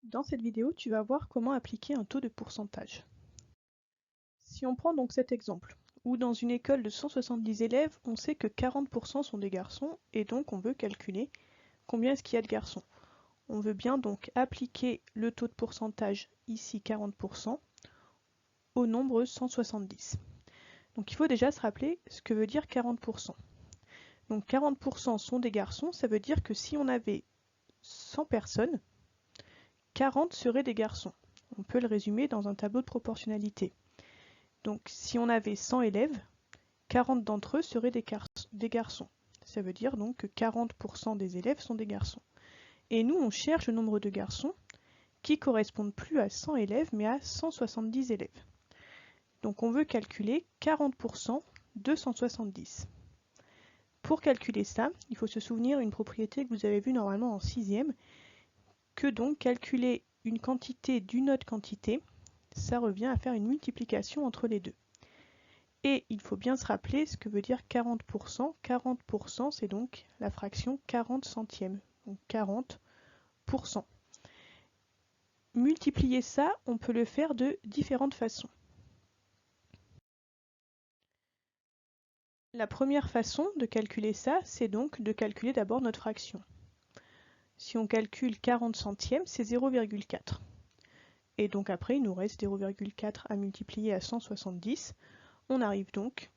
Dans cette vidéo, tu vas voir comment appliquer un taux de pourcentage. Si on prend donc cet exemple, où dans une école de 170 élèves, on sait que 40% sont des garçons, et donc on veut calculer combien est-ce qu'il y a de garçons. On veut bien donc appliquer le taux de pourcentage, ici 40%, au nombre 170. Donc il faut déjà se rappeler ce que veut dire 40%. Donc 40% sont des garçons, ça veut dire que si on avait 100 personnes, 40 seraient des garçons. On peut le résumer dans un tableau de proportionnalité. Donc si on avait 100 élèves, 40 d'entre eux seraient des garçons. Ça veut dire donc que 40% des élèves sont des garçons. Et nous, on cherche le nombre de garçons qui ne correspondent plus à 100 élèves, mais à 170 élèves. Donc on veut calculer 40% de 170. Pour calculer ça, il faut se souvenir d'une propriété que vous avez vue normalement en 6e, que donc calculer une quantité d'une autre quantité, ça revient à faire une multiplication entre les deux. Et il faut bien se rappeler ce que veut dire 40%. 40%, c'est donc la fraction 40 centièmes, donc 40%. Multiplier ça, on peut le faire de différentes façons. La première façon de calculer ça, c'est donc de calculer d'abord notre fraction. Si on calcule 40 centièmes, c'est 0,4. Et donc après, il nous reste 0,4 à multiplier à 170. On arrive donc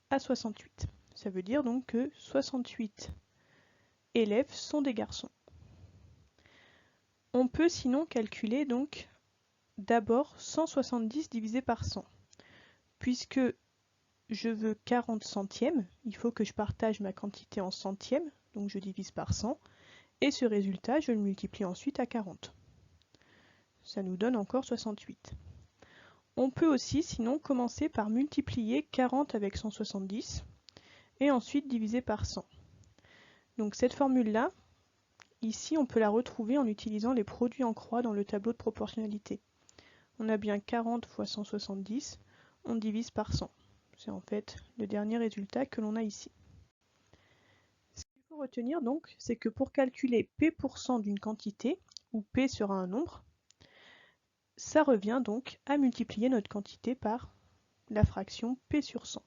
à 68. Ça veut dire donc que 68 élèves sont des garçons. On peut sinon calculer donc d'abord 170 divisé par 100. Puisque je veux 40 centièmes, il faut que je partage ma quantité en centièmes, donc je divise par 100, et ce résultat, je le multiplie ensuite à 40. Ça nous donne encore 68. On peut aussi sinon commencer par multiplier 40 avec 170, et ensuite diviser par 100. Donc cette formule-là, ici on peut la retrouver en utilisant les produits en croix dans le tableau de proportionnalité. On a bien 40 fois 170, on divise par 100. C'est en fait le dernier résultat que l'on a ici. Ce qu'il faut retenir donc, c'est que pour calculer P% d'une quantité, où P sera un nombre, ça revient donc à multiplier notre quantité par la fraction P sur 100.